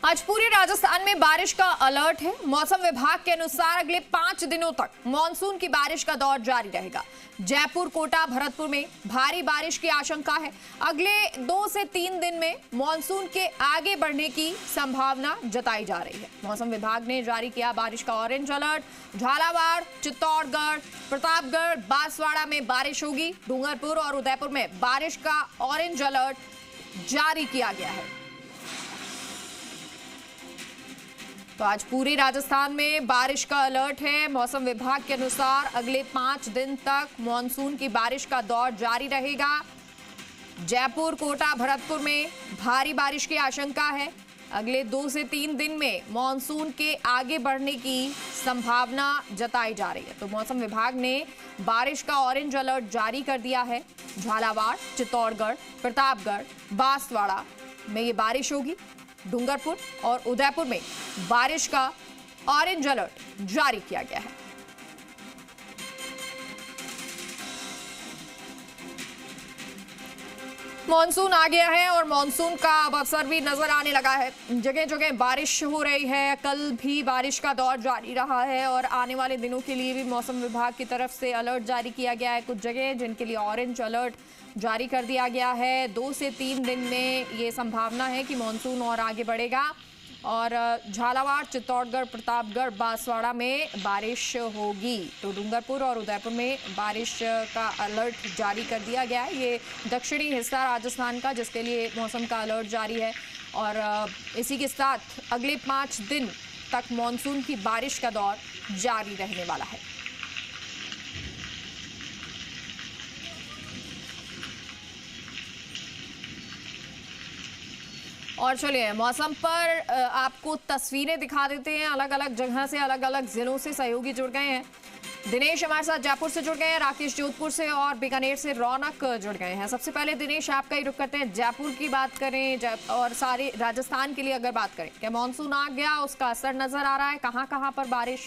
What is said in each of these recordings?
आज पूरे राजस्थान में बारिश का अलर्ट है। मौसम विभाग के अनुसार अगले 5 दिनों तक मानसून की बारिश का दौर जारी रहेगा। जयपुर, कोटा, भरतपुर में भारी बारिश की आशंका है। अगले 2 से 3 दिन में मानसून के आगे बढ़ने की संभावना जताई जा रही है। मौसम विभाग ने जारी किया बारिश का ऑरेंज अलर्ट। झालावाड़, चित्तौड़गढ़, प्रतापगढ़, बांसवाड़ा में बारिश होगी। डूंगरपुर और उदयपुर में बारिश का ऑरेंज अलर्ट जारी किया गया है। तो आज पूरे राजस्थान में बारिश का अलर्ट है। मौसम विभाग के अनुसार अगले 5 दिन तक मानसून की बारिश का दौर जारी रहेगा। जयपुर, कोटा, भरतपुर में भारी बारिश की आशंका है। अगले 2 से 3 दिन में मानसून के आगे बढ़ने की संभावना जताई जा रही है। तो मौसम विभाग ने बारिश का ऑरेंज अलर्ट जारी कर दिया है। झालावाड़, चित्तौड़गढ़, प्रतापगढ़, बांसवाड़ा में ये बारिश होगी। डूंगरपुर और उदयपुर में बारिश का ऑरेंज अलर्ट जारी किया गया है। मॉनसून आ गया है और मॉनसून का अब असर भी नजर आने लगा है। जगह जगह बारिश हो रही है। कल भी बारिश का दौर जारी रहा है और आने वाले दिनों के लिए भी मौसम विभाग की तरफ से अलर्ट जारी किया गया है। कुछ जगह जिनके लिए ऑरेंज अलर्ट जारी कर दिया गया है। 2 से 3 दिन में ये संभावना है कि मॉनसून और आगे बढ़ेगा और झालावाड़, चित्तौड़गढ़, प्रतापगढ़, बांसवाड़ा में बारिश होगी। तो डूंगरपुर और उदयपुर में बारिश का अलर्ट जारी कर दिया गया है। ये दक्षिणी हिस्सा राजस्थान का जिसके लिए मौसम का अलर्ट जारी है और इसी के साथ अगले 5 दिन तक मॉनसून की बारिश का दौर जारी रहने वाला है। और चलिए मौसम पर आपको तस्वीरें दिखा देते हैं। अलग अलग जगह से, अलग अलग जिलों से सहयोगी जुड़ गए हैं। दिनेश हमारे साथ जयपुर से जुड़ गए हैं, राकेश जोधपुर से और बीकानेर से रौनक जुड़ गए हैं। सबसे पहले दिनेश आपका ही रुख करते हैं। जयपुर की बात करें और सारे राजस्थान के लिए अगर बात करें, क्या मानसून आ गया, उसका असर नजर आ रहा है? कहाँ कहाँ पर बारिश?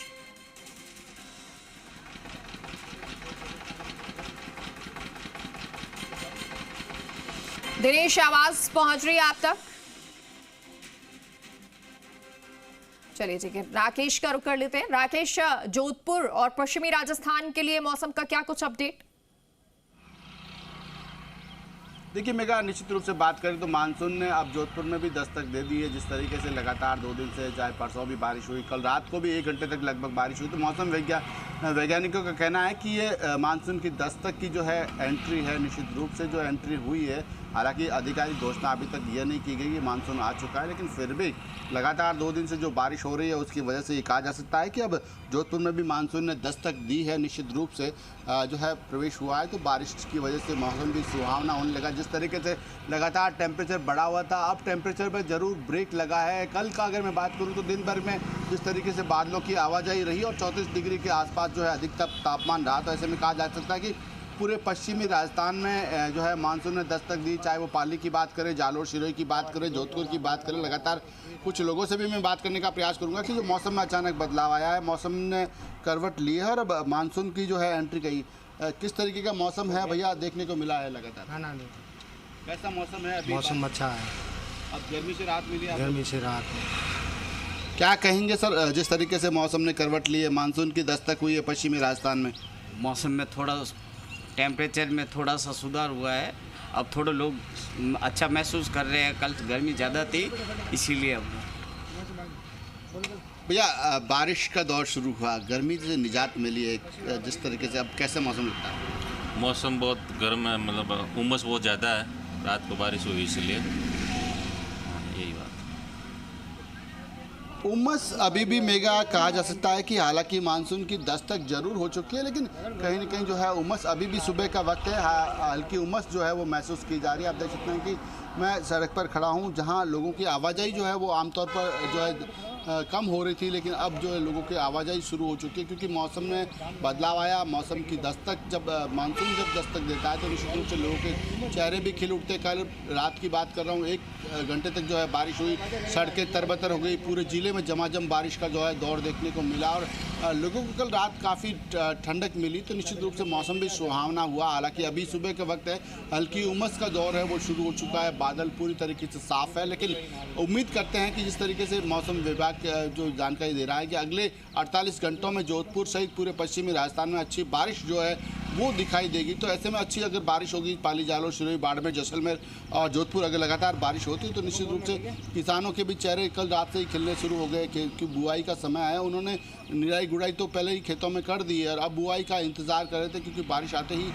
दिनेश, आवाज पहुंच रही है आप तक? चलिए ठीक है, राकेश का रुख कर लेते हैं। राकेश, जोधपुर और पश्चिमी राजस्थान के लिए मौसम का क्या कुछ अपडेट? देखिए मेगा, निश्चित रूप से बात करें तो मानसून ने अब जोधपुर में भी दस्तक दे दी है। जिस तरीके से लगातार 2 दिन से, चाहे परसों भी बारिश हुई, कल रात को भी 1 घंटे तक लगभग बारिश हुई, तो मौसम वैज्ञानिकों का कहना है कि ये मानसून की दस्तक की जो है एंट्री है, निश्चित रूप से जो एंट्री हुई है। हालांकि आधिकारिक घोषणा अभी तक ये नहीं की गई कि मानसून आ चुका है, लेकिन फिर भी लगातार 2 दिन से जो बारिश हो रही है उसकी वजह से ये कहा जा सकता है कि अब जोधपुर में भी मानसून ने दस्तक दी है। निश्चित रूप से जो है प्रवेश हुआ है, तो बारिश की वजह से मौसम भी सुहावना होने लगा। जिस तरीके से लगातार टेम्परेचर बढ़ा हुआ था, अब टेम्परेचर पर ज़रूर ब्रेक लगा है। कल का अगर मैं बात करूँ तो दिन भर में जिस तरीके से बादलों की आवाजाही रही और 34 डिग्री के आसपास जो है अधिकतम तापमान रहा, तो ऐसे में कहा जा सकता है कि पूरे पश्चिमी राजस्थान में जो है मानसून ने दस्तक दी। चाहे वो पाली की बात करें, जालोर, सिरोही की बात करें, जोधपुर की बात करें। लगातार कुछ लोगों से भी मैं बात करने का प्रयास करूंगा कि जो मौसम में अचानक बदलाव आया है, मौसम ने करवट ली है और अब मानसून की जो है एंट्री गई। किस तरीके का मौसम है भैया देखने को मिला है लगातार? कैसा मौसम है अभी? मौसम अच्छा है। अब गर्मी से राहत मिली है? गर्मी से राहत। क्या कहेंगे सर, जिस तरीके से मौसम ने करवट ली है, मानसून की दस्तक हुई है पश्चिमी राजस्थान में? मौसम में थोड़ा टेम्परेचर में थोड़ा सा सुधार हुआ है। अब थोड़े लोग अच्छा महसूस कर रहे हैं। कल गर्मी ज़्यादा थी, इसीलिए अब भैया बारिश का दौर शुरू हुआ, गर्मी से निजात मिली है जिस तरीके से, अब कैसे मौसम लगता है? मौसम बहुत गर्म है, मतलब उमस बहुत ज़्यादा है। रात को बारिश हुई इसलिए यही बात। उमस अभी भी मेगा कहा जा सकता है कि हालांकि मानसून की दस्तक जरूर हो चुकी है, लेकिन कहीं ना कहीं जो है उमस अभी भी सुबह का वक्त है, हल्की उमस जो है वो महसूस की जा रही है। आप देख सकते हैं कि मैं सड़क पर खड़ा हूं, जहां लोगों की आवाजाही जो है वो आमतौर पर जो है कम हो रही थी, लेकिन अब जो है लोगों की आवाजाही शुरू हो चुकी है क्योंकि मौसम में बदलाव आया। मौसम की दस्तक जब मानसून जब दस्तक देता है तो निश्चित रूप से लोगों के चेहरे भी खिल उठते। कल रात की बात कर रहा हूँ, 1 घंटे तक जो है बारिश हुई, सड़कें तरबतर हो गई, पूरे ज़िले में झमाझम बारिश का जो है दौर देखने को मिला और लोगों को कल रात काफ़ी ठंडक मिली तो निश्चित रूप से मौसम भी सुहावना हुआ। हालांकि अभी सुबह के वक्त है, हल्की उमस का दौर है वो शुरू हो चुका है, बादल पूरी तरीके से साफ है, लेकिन उम्मीद करते हैं कि जिस तरीके से मौसम विभाग जो जानकारी दे रहा है कि अगले 48 घंटों में जोधपुर सहित पूरे पश्चिमी राजस्थान में अच्छी बारिश जो है वो दिखाई देगी। तो ऐसे में अच्छी अगर बारिश होगी, पाली, जालौर, सिरोही, बाड़मेर, जैसलमेर और जोधपुर अगर लगातार बारिश होती है तो निश्चित रूप से किसानों के भी चेहरे कल रात से ही खिलने शुरू हो गए कि बुआई का समय है। उन्होंने निराई गुड़ाई तो पहले ही खेतों में कर दी है और अब बुआई का इंतजार कर रहे थे क्योंकि बारिश आते ही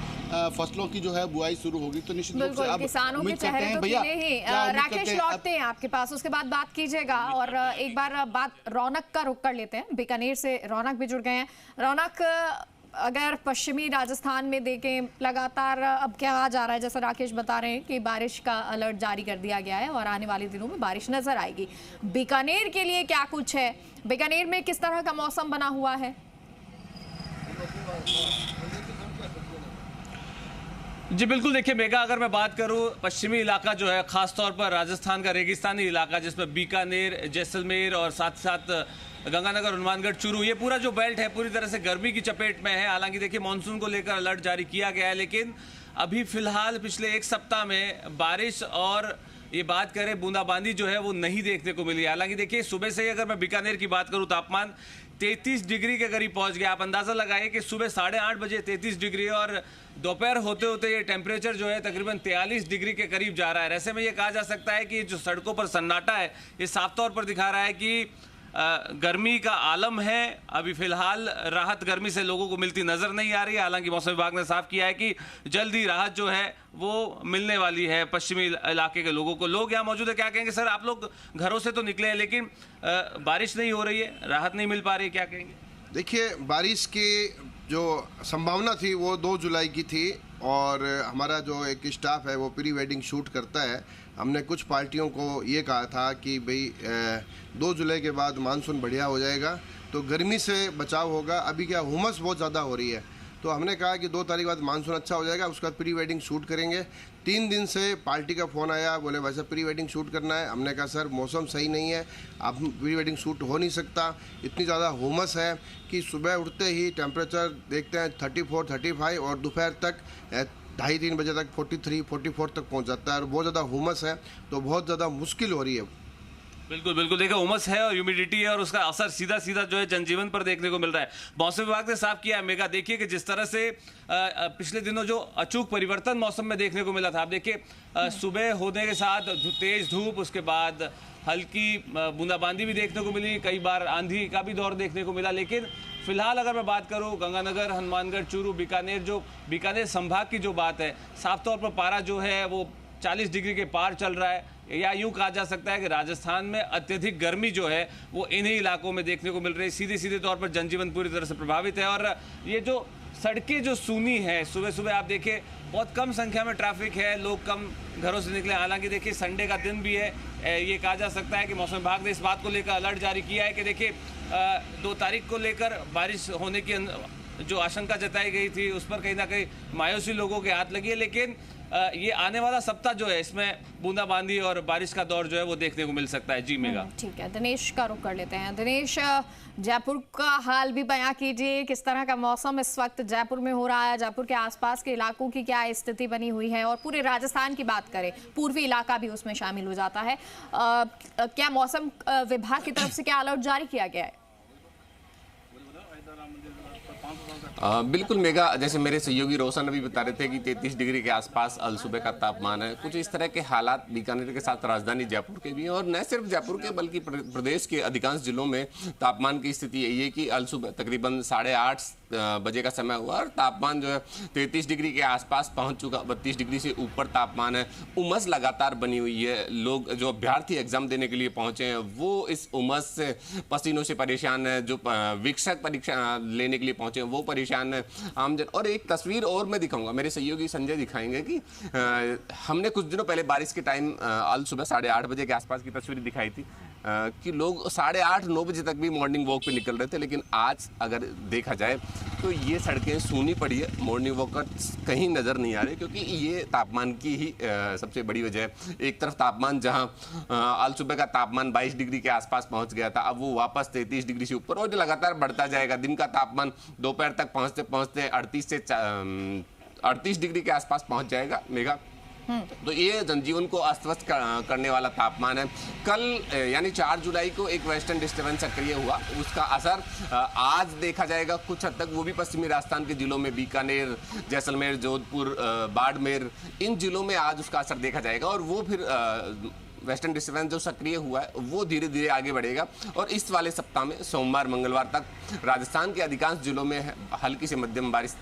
फसलों की जो है बुआई शुरू होगी। तो निश्चित रूप से अब किसानों के चेहरे तो खिले ही। राकेश, लौटते हैं आपके पास, उसके बाद बात कीजिएगा और एक बार बात रौनक का रुख कर लेते हैं। बीकानेर से रौनक भी जुड़ गए हैं। रौनक, अगर पश्चिमी राजस्थान में देखें लगातार अब क्या कहा जा रहा है, जैसा राकेश बता रहे हैं कि बारिश का अलर्ट जारी कर दिया गया है और आने वाले दिनों में बारिश नजर आएगी। बीकानेर के लिए क्या कुछ है? बीकानेर में किस तरह का मौसम बना हुआ है? जी बिल्कुल, देखिए मेघा, अगर मैं बात करूं पश्चिमी इलाका जो है, खासतौर पर राजस्थान का रेगिस्तानी इलाका जिसमें बीकानेर, जैसलमेर और साथ साथ गंगानगर, हनुमानगढ़, चूरू, ये पूरा जो बेल्ट है पूरी तरह से गर्मी की चपेट में है। हालांकि देखिए मानसून को लेकर अलर्ट जारी किया गया है, लेकिन अभी फिलहाल पिछले 1 सप्ताह में बारिश और ये बात करें बूंदाबांदी जो है वो नहीं देखने को मिली। हालांकि देखिए सुबह से ही अगर मैं बीकानेर की बात करूं, तापमान 33 डिग्री के करीब पहुंच गया। आप अंदाजा लगाइए कि सुबह 8:30 बजे 33 डिग्री और दोपहर होते होते ये टेम्परेचर जो है तकरीबन 43 डिग्री के करीब जा रहा है। ऐसे में ये कहा जा सकता है कि जो सड़कों पर सन्नाटा है ये साफ तौर पर दिखा रहा है कि गर्मी का आलम है। अभी फिलहाल राहत गर्मी से लोगों को मिलती नजर नहीं आ रही है। हालांकि मौसम विभाग ने साफ किया है कि जल्द ही राहत जो है वो मिलने वाली है पश्चिमी इलाके के लोगों को। लोग यहाँ मौजूद है, क्या कहेंगे? सर, आप लोग घरों से तो निकले हैं लेकिन बारिश नहीं हो रही है, राहत नहीं मिल पा रही है, क्या कहेंगे? देखिए, बारिश की जो संभावना थी वो 2 जुलाई की थी और हमारा जो एक स्टाफ है वो प्री वेडिंग शूट करता है। हमने कुछ पार्टियों को ये कहा था कि भाई 2 जुलाई के बाद मानसून बढ़िया हो जाएगा तो गर्मी से बचाव होगा। अभी क्या हुमस बहुत ज़्यादा हो रही है तो हमने कहा कि 2 तारीख बाद मानसून अच्छा हो जाएगा, उसके बाद प्री वेडिंग शूट करेंगे। 3 दिन से पार्टी का फ़ोन आया, बोले वैसे प्री वेडिंग शूट करना है। हमने कहा सर मौसम सही नहीं है, अब प्री वेडिंग शूट हो नहीं सकता, इतनी ज़्यादा हुमस है कि सुबह उठते ही टेम्परेचर देखते हैं 34, 35 और दोपहर तक 2:30-3 बजे तक 43, 44 तक पहुंच जाता है और बहुत ज़्यादा हुमस है तो बहुत ज़्यादा मुश्किल हो रही है। बिल्कुल बिल्कुल, देखिए उमस है और ह्यूमिडिटी है और उसका असर सीधा सीधा जो है जनजीवन पर देखने को मिल रहा है। मौसम विभाग ने साफ किया है। मेघा, देखिए कि जिस तरह से पिछले दिनों जो अचूक परिवर्तन मौसम में देखने को मिला था, आप देखिए सुबह होने के साथ तेज धूप, उसके बाद हल्की बूंदाबांदी भी देखने को मिली, कई बार आंधी का भी दौर देखने को मिला। लेकिन फिलहाल अगर मैं बात करूं गंगानगर, हनुमानगढ़, चूरू, बीकानेर संभाग की जो बात है, साफ तौर पर पारा जो है वो 40 डिग्री के पार चल रहा है, या यूं कहा जा सकता है कि राजस्थान में अत्यधिक गर्मी जो है वो इन्हीं इलाकों में देखने को मिल रही है। सीधे सीधे तौर पर जनजीवन पूरी तरह से प्रभावित है और ये जो सड़कें जो सूनी है, सुबह सुबह आप देखिए बहुत कम संख्या में ट्रैफिक है, लोग कम घरों से निकले। हालांकि देखिए संडे का दिन भी है, ये कहा जा सकता है कि मौसम विभाग ने इस बात को लेकर अलर्ट जारी किया है कि देखिए 2 तारीख को लेकर बारिश होने की जो आशंका जताई गई थी उस पर कहीं ना कहीं मायूसी लोगों के हाथ लगी है। लेकिन ये आने वाला सप्ताह जो है इसमें बूंदाबांदी और बारिश का दौर जो है वो देखने को मिल सकता है। जी मेघा, ठीक है, दिनेश का रुख कर लेते हैं। दिनेश, जयपुर का हाल भी बयां कीजिए, किस तरह का मौसम इस वक्त जयपुर में हो रहा है, जयपुर के आसपास के इलाकों की क्या स्थिति बनी हुई है और पूरे राजस्थान की बात करें, पूर्वी इलाका भी उसमें शामिल हो जाता है, क्या मौसम विभाग की तरफ से क्या अलर्ट जारी किया गया है? बिल्कुल मेघा, जैसे मेरे सहयोगी रोशन अभी बता रहे थे कि 33 डिग्री के आसपास अल सुबह का तापमान है। कुछ इस तरह के हालात बीकानेर के साथ राजधानी जयपुर के भी हैं और न सिर्फ जयपुर के बल्कि प्रदेश के अधिकांश जिलों में तापमान की स्थिति यही है कि अल सुबह तकरीबन 8:30 बजे का समय हुआ और तापमान जो है 33 डिग्री के आसपास पहुंच चुका, 32 डिग्री से ऊपर तापमान है। उमस लगातार बनी हुई है। लोग जो अभ्यर्थी एग्जाम देने के लिए पहुंचे हैं वो इस उमस से पसीनों से परेशान है, जो वीक्षक परीक्षा लेने के लिए पहुंचे हैं वो परेशान है, आमजन। और एक तस्वीर और मैं दिखाऊंगा, मेरे सहयोगी संजय दिखाएंगे कि हमने कुछ दिनों पहले बारिश के टाइम आज सुबह 8:30 बजे के आसपास की तस्वीर दिखाई थी कि लोग 8:30-9 बजे तक भी मॉर्निंग वॉक पे निकल रहे थे। लेकिन आज अगर देखा जाए तो ये सड़कें सूनी पड़ी है, मॉर्निंग वॉकर कहीं नज़र नहीं आ रहे, क्योंकि ये तापमान की ही सबसे बड़ी वजह है। एक तरफ तापमान जहां आज सुबह का तापमान 22 डिग्री के आसपास पहुंच गया था, अब वो वापस 33 डिग्री से ऊपर और लगातार बढ़ता जाएगा। दिन का तापमान दोपहर तक पहुँचते पहुँचते 38 डिग्री के आसपास पहुँच जाएगा मेगा। तो ये जनजीवन को अस्त व्यस्त करने वाला तापमान है। कल यानी 4 जुलाई को एक वेस्टर्न डिस्टर्बेंस सक्रिय हुआ, उसका असर आज देखा जाएगा कुछ हद तक। वो भी पश्चिमी राजस्थान के जिलों में, बीकानेर, जैसलमेर, जोधपुर, बाड़मेर, इन जिलों में आज उसका असर देखा जाएगा। और वो फिर वेस्टर्न डिस्टर्बेंस जो सक्रिय हुआ है वो धीरे धीरे आगे बढ़ेगा और इस वाले सप्ताह में सोमवार मंगलवार तक राजस्थान के अधिकांश जिलों में हल्की से मध्यम बारिश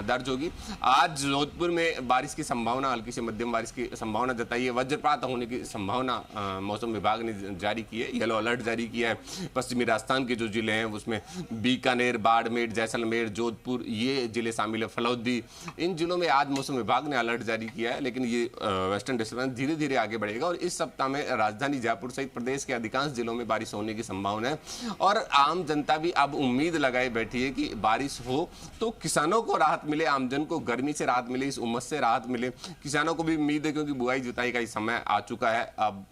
दर्ज होगी। आज जोधपुर में बारिश की संभावना, हल्की से मध्यम बारिश की संभावना जताई है। वज्रपात होने की संभावना मौसम विभाग ने जारी की है, येलो अलर्ट जारी किया है। पश्चिमी राजस्थान के जो जिले हैं उसमें बीकानेर, बाड़मेर, जैसलमेर, जोधपुर ये जिले शामिल है, फलौदी, इन जिलों में आज मौसम विभाग ने अलर्ट जारी किया है। लेकिन ये वेस्टर्न डिस्टर्बेंस धीरे धीरे आगे बढ़ेगा और इस सप्ताह में राजधानी जयपुर सहित प्रदेश के अधिकांश जिलों में बारिश होने की संभावना है। और आम जनता भी अब उम्मीद लगाए बैठी है कि बारिश हो तो किसानों को राहत मिले, आमजन को गर्मी से राहत मिले, इस उमस से राहत मिले। किसानों को भी उम्मीद है क्योंकि बुआई जुताई का समय आ चुका है, अब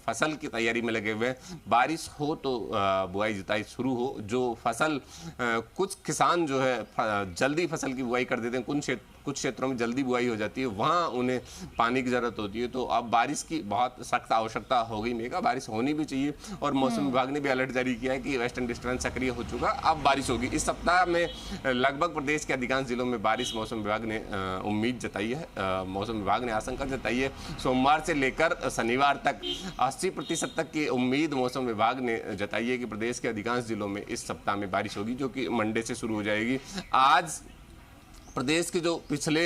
फसल की तैयारी में लगे हुए हैं। बारिश हो तो बुआई जुताई शुरू हो। जो फसल कुछ किसान जो है जल्दी फसल की बुआई कर देते हैं, कुछ क्षेत्रों में जल्दी बुआई हो जाती है, वहाँ उन्हें पानी की जरूरत होती है। तो अब बारिश की बहुत सख्त आवश्यकता हो गई मेगा, बारिश होनी भी चाहिए। और मौसम विभाग ने भी अलर्ट जारी किया है कि वेस्टर्न डिस्टर्बेंस सक्रिय हो चुका, अब बारिश होगी। इस सप्ताह में लगभग प्रदेश के अधिकांश जिलों में बारिश मौसम विभाग ने उम्मीद जताई है, मौसम विभाग ने आशंका जताई है। सोमवार से लेकर शनिवार तक 80% तक की उम्मीद मौसम विभाग ने जताई है कि प्रदेश के अधिकांश जिलों में इस सप्ताह में बारिश होगी, जो कि मंडे से शुरू हो जाएगी। आज प्रदेश के जो पिछले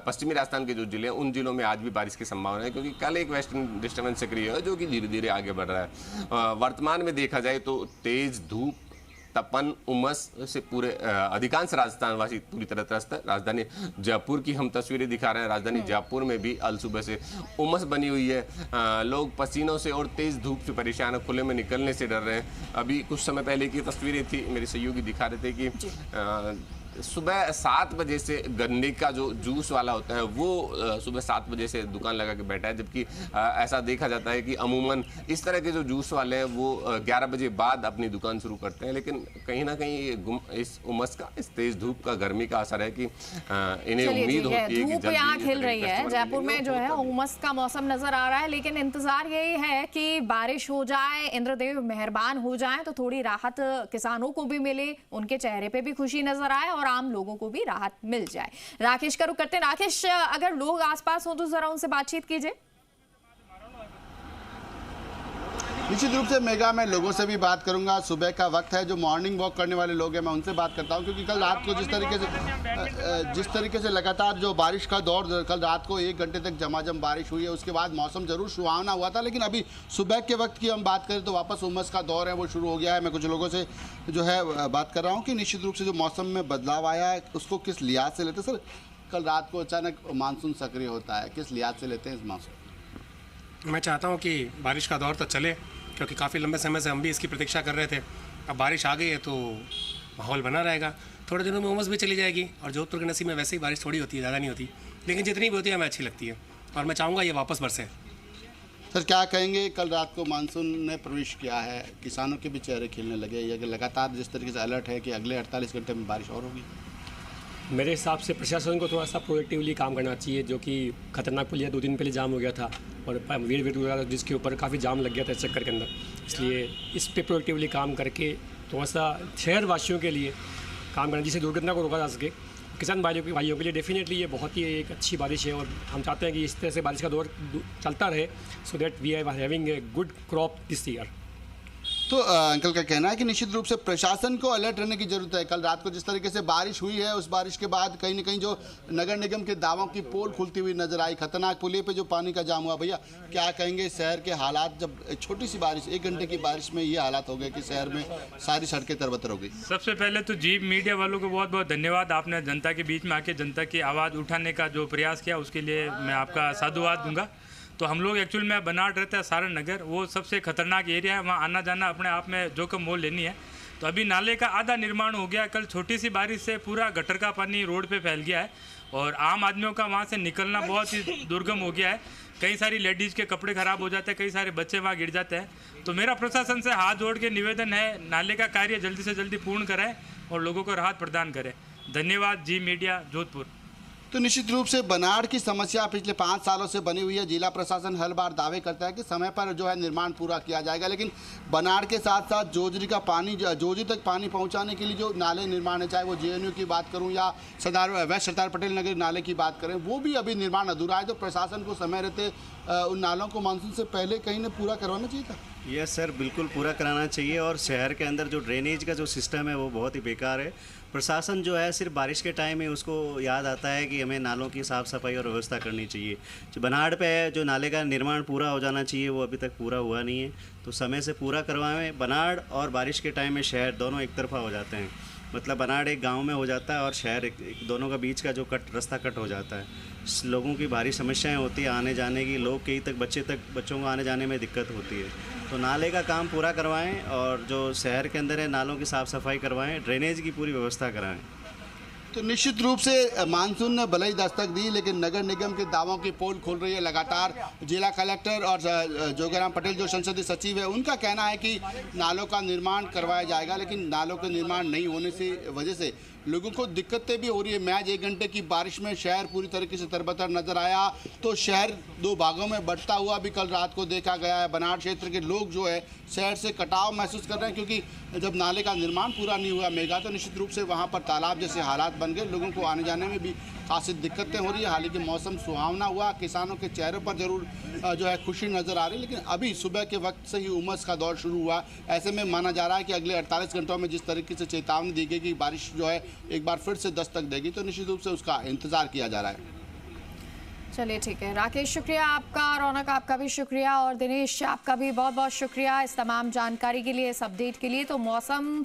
पश्चिमी राजस्थान के जो जिले हैं उन जिलों में आज भी बारिश की संभावना है, क्योंकि कल एक वेस्टर्न डिस्टर्बेंस सक्रिय है जो कि धीरे धीरे आगे बढ़ रहा है। वर्तमान में देखा जाए तो तेज धूप, तपन, उमस से पूरे अधिकांश राजस्थानवासी पूरी तरह त्रस्त है। राजधानी जयपुर की हम तस्वीरें दिखा रहे हैं। राजधानी जयपुर में भी अल सुबह से उमस बनी हुई है। लोग पसीनों से और तेज धूप से परेशान है, खुले में निकलने से डर रहे हैं। अभी कुछ समय पहले की तस्वीरें थी, मेरे सहयोगी दिखा रहे थे कि सुबह 7 बजे से गन्ने का जो जूस वाला होता है वो सुबह 7 बजे से दुकान लगा के बैठा है, जबकि ऐसा देखा जाता है कि अमूमन इस तरह के जो जूस वाले हैं वो 11 बजे बाद अपनी दुकान शुरू करते हैं। लेकिन कहीं ना कहीं इस उमस का, इस तेज धूप का, गर्मी का असर है कि इन्हें उम्मीद होती है कि धूप यहाँ खिल रही है। जयपुर में जो है उमस का मौसम नजर आ रहा है, लेकिन इंतजार यही है कि बारिश हो जाए, इंद्रदेव मेहरबान हो जाए तो थोड़ी राहत किसानों को भी मिले, उनके चेहरे पे भी खुशी नजर आए और आम लोगों को भी राहत मिल जाए। राकेश का रुख करते हैं। राकेश, अगर लोग आसपास हो तो जरा उनसे बातचीत कीजिए। निश्चित रूप से मेगा मैं लोगों से भी बात करूंगा। सुबह का वक्त है, जो मॉर्निंग वॉक करने वाले लोग हैं मैं उनसे बात करता हूं, क्योंकि कल रात को जिस तरीके से लगातार जो बारिश का दौर, कल रात को 1 घंटे तक झमाझम बारिश हुई है, उसके बाद मौसम जरूर सुहावना हुआ था, लेकिन अभी सुबह के वक्त की हम बात करें तो वापस उमस का दौर है वो शुरू हो गया है। मैं कुछ लोगों से जो है बात कर रहा हूँ कि निश्चित रूप से जो मौसम में बदलाव आया है उसको किस लिहाज से लेते सर? कल रात को अचानक मानसून सक्रिय होता है, किस लिहाज से लेते हैं इस मौसम? मैं चाहता हूँ कि बारिश का दौर तो चले, क्योंकि काफ़ी लंबे समय से हम भी इसकी प्रतीक्षा कर रहे थे। अब बारिश आ गई है तो माहौल बना रहेगा। थोड़े दिनों में उमस भी चली जाएगी और जोधपुर के नसीब में वैसे ही बारिश थोड़ी होती है, ज़्यादा नहीं होती, लेकिन जितनी भी होती है हमें अच्छी लगती है और मैं चाहूँगा ये वापस बरसे। सर क्या कहेंगे, कल रात को मानसून ने प्रवेश किया है, किसानों के भी चेहरे खिलने लगे, ये लगातार जिस तरीके से अलर्ट है कि अगले 48 घंटे में बारिश और होगी? मेरे हिसाब से प्रशासन को थोड़ा सा प्रोएक्टिवली काम करना चाहिए, जो कि खतरनाक पुलिया 2 दिन पहले जाम हो गया था और वीर जिसके ऊपर काफ़ी जाम लग गया था इस चक्कर के अंदर। इसलिए इस पे प्रोएक्टिवली काम करके थोड़ा सा शहरवासियों के लिए काम करना जिससे दुर्घटना को रोका जा सके। किसान भाइयों के लिए डेफिनेटली ये बहुत ही एक अच्छी बारिश है और हम चाहते हैं कि इस तरह से बारिश का दौर चलता रहे, so that we are having a good crop this year. तो अंकल का कहना है कि निश्चित रूप से प्रशासन को अलर्ट रहने की जरूरत है। कल रात को जिस तरीके से बारिश हुई है, उस बारिश के बाद कहीं न कहीं जो नगर निगम के दावों की पोल खुलती हुई नजर आई, खतरनाक पुलिये पे जो पानी का जाम हुआ। भैया क्या कहेंगे शहर के हालात, जब छोटी सी बारिश 1 घंटे की बारिश में ये हालात हो गए कि शहर में सारी सड़कें तरबतर हो गई? सबसे पहले तो जी मीडिया वालों को बहुत बहुत धन्यवाद। आपने जनता के बीच में आके जनता की आवाज़ उठाने का जो प्रयास किया, उसके लिए मैं आपका साधुवाद दूंगा। तो हम लोग एक्चुअल में बनाट रहता है सारण नगर, वो सबसे खतरनाक एरिया है, वहाँ आना जाना अपने आप में जोखिम मोल लेनी है। तो अभी नाले का आधा निर्माण हो गया। कल छोटी सी बारिश से पूरा गटर का पानी रोड पे फैल गया है और आम आदमियों का वहाँ से निकलना बहुत ही दुर्गम हो गया है। कई सारी लेडीज़ के कपड़े ख़राब हो जाते हैं, कई सारे बच्चे वहाँ गिर जाते हैं। तो मेरा प्रशासन से हाथ जोड़ के निवेदन है, नाले का कार्य जल्दी से जल्दी पूर्ण कराएं और लोगों को राहत प्रदान करें। धन्यवाद जी मीडिया जोधपुर। तो निश्चित रूप से बनाड़ की समस्या पिछले 5 सालों से बनी हुई है। जिला प्रशासन हर बार दावे करता है कि समय पर जो है निर्माण पूरा किया जाएगा, लेकिन बनाड़ के साथ साथ जोजरी का पानी, जोजरी तक पानी पहुंचाने के लिए जो नाले निर्माण है, चाहे वो JNU की बात करूं या वेस्ट सरदार पटेल नगर नाले की बात करें, वो भी अभी निर्माण अधूरा है। तो प्रशासन को समय रहते उन नालों को मानसून से पहले कहीं न पूरा करवाना चाहिए था। यस सर, बिल्कुल पूरा कराना चाहिए। और शहर के अंदर जो ड्रेनेज का जो सिस्टम है वो बहुत ही बेकार है। प्रशासन जो है सिर्फ बारिश के टाइम में उसको याद आता है कि हमें नालों की साफ़ सफाई और व्यवस्था करनी चाहिए। जो बनाड़ पे है, जो नाले का निर्माण पूरा हो जाना चाहिए, वो अभी तक पूरा हुआ नहीं है। तो समय से पूरा करवाएं। बनाड़ और बारिश के टाइम में शहर दोनों एक तरफा हो जाते हैं। मतलब बनाड़ एक गांव में हो जाता है और शहर एक दोनों का बीच का जो रास्ता कट हो जाता है। लोगों की भारी समस्याएं होती है आने जाने की, लोग कई तक बच्चों को आने जाने में दिक्कत होती है। तो नाले का काम पूरा करवाएं और जो शहर के अंदर है नालों की साफ़ सफाई करवाएं, ड्रेनेज की पूरी व्यवस्था कराएं। तो निश्चित रूप से मानसून ने भले ही दस्तक दी, लेकिन नगर निगम के दावों की पोल खोल रही है लगातार। जिला कलेक्टर और जोगाराम पटेल जो संसदीय सचिव है, उनका कहना है कि नालों का निर्माण करवाया जाएगा, लेकिन नालों का निर्माण नहीं होने से वजह से लोगों को दिक्कतें भी हो रही है। महज 1 घंटे की बारिश में शहर पूरी तरीके से तरबतर नजर आया। तो शहर 2 भागों में बढ़ता हुआ भी कल रात को देखा गया है। बनाड़ क्षेत्र के लोग जो है शहर से कटाव महसूस कर रहे हैं, क्योंकि जब नाले का निर्माण पूरा नहीं हुआ मेगा, तो निश्चित रूप से वहाँ पर तालाब जैसे हालात बन गए। लोगों को आने जाने में भी खासी दिक्कतें हो रही है। हालांकि मौसम सुहावना हुआ, किसानों के चेहरों पर जरूर जो है खुशी नज़र आ रही है, लेकिन अभी सुबह के वक्त से ही उमस का दौर शुरू हुआ। ऐसे में माना जा रहा है कि अगले 48 घंटों में जिस तरीके से चेतावनी दी गई कि बारिश जो है एक बार फिर से दस्तक देगी, तो निश्चित रूप से उसका इंतजार किया जा रहा है। चलिए ठीक है राकेश, शुक्रिया आपका। रौनक आपका भी शुक्रिया और दिनेश आपका भी बहुत बहुत शुक्रिया इस तमाम जानकारी के लिए, इस अपडेट के लिए। तो मौसम